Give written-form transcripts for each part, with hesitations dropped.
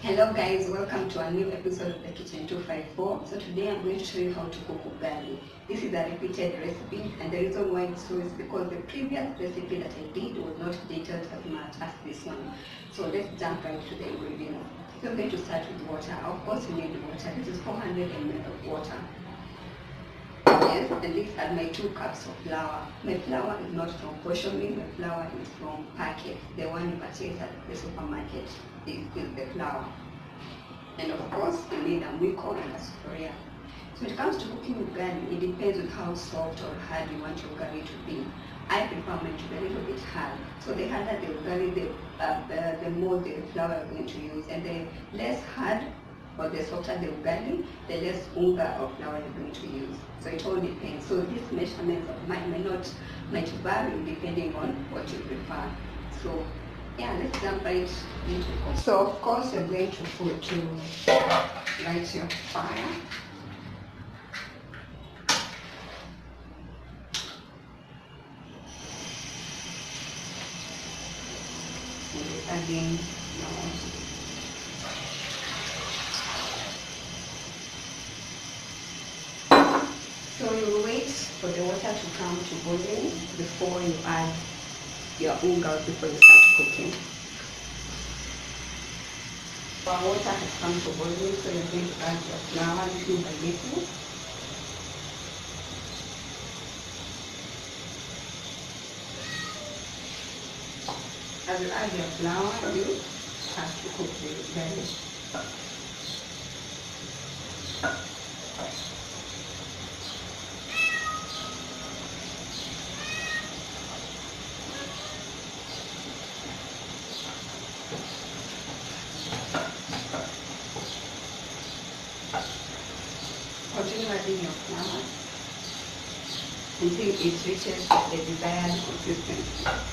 Hello guys, welcome to a new episode of the Kitchen 254. So today I'm going to show you how to cook ugali. This is a repeated recipe, and the reason why it's so is because the previous recipe that I did was not detailed as much as this one. So let's jump right to the ingredients. So I'm going to start with water. Of course you need water. This is 400 ml of water. Yes, and these are my 2 cups of flour. My flour is not from portion milk, my flour is from packet. The one you purchase at the supermarket. This is the flour. And of course, you need a mwiko and a sufuria. So when it comes to cooking ugali, it depends on how soft or hard you want your ugali to be. I prefer mine to be a little bit hard. So the harder the ugali, the more the flour you're going to use. And the less hard or the softer the ugali, the less unga or flour you're going to use. So it all depends. So these measurements of mine might vary depending on what you prefer. So yeah, let's jump right into it. So of course you're going to light your fire. And again, so you wait for the water to come to boiling before you add your unga, before you start cooking. Our water has come to boiling, so you're going to add your flour little by little. As you add your flour, you have to cook the ugali. Continue adding your flour until it reaches the desired consistency.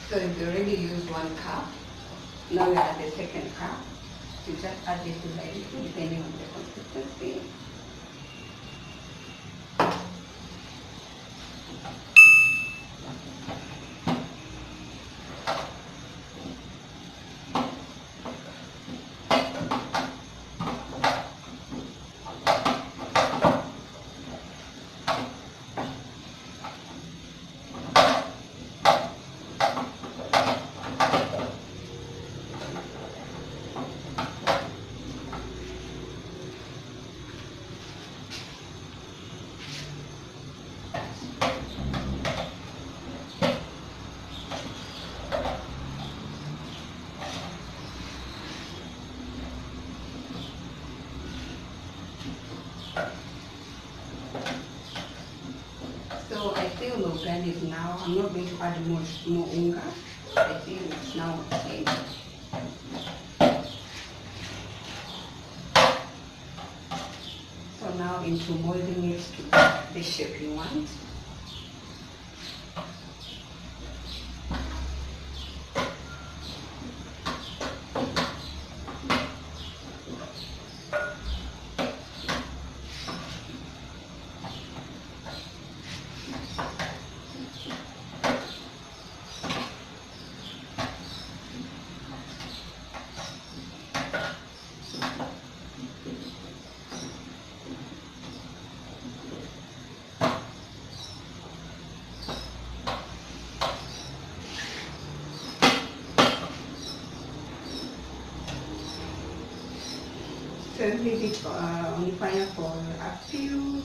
So if you already used 1 cup, now you add the 2nd cup. You just add little by little depending on the consistency. So I feel the ugali is now, I'm not going to add more unga. I feel it's now okay. So now into molding it to the shape you want. Just leave it on the fire for a few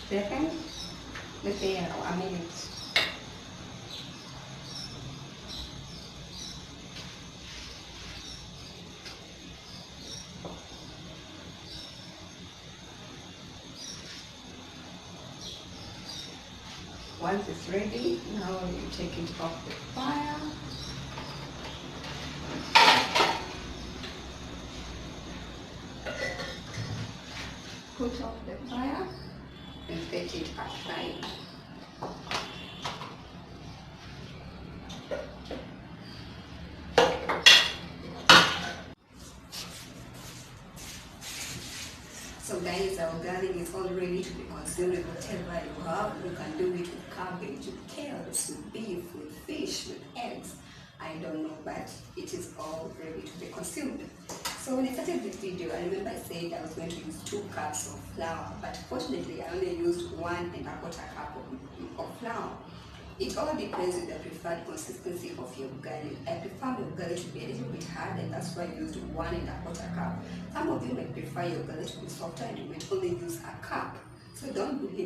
seconds, let's say a minute. Once it's ready, now you take it off the fire. Put off the fire and set it aside. So guys, our garlic is all ready to be consumed with whatever you have. You can do it with cabbage, with carrots, with beef, with fish, with eggs. I don't know, but it is all ready to be consumed. So when I started this video, I remember I said I was going to use 2 cups of flour, but fortunately I only used 1¼ cup of flour. It all depends on the preferred consistency of your ugali. I prefer my ugali to be a little bit hard, and that's why I used 1¼ cup. Some of you may prefer your ugali to be softer and you might only use a cup. So don't be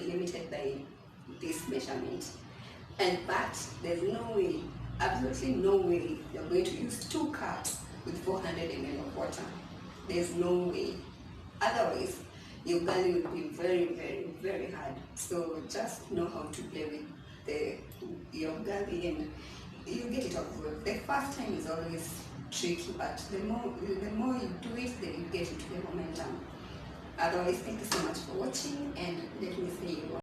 limited by this measurement. But there's no way, absolutely no way, you're going to use 2 cups with 400 ml of water. There's no way. Otherwise, your ugali will be very, very hard. So just know how to play with your ugali and you get it off good. The first time is always tricky, but the more you do it, then you get into the momentum. Otherwise, thank you so much for watching, and let me say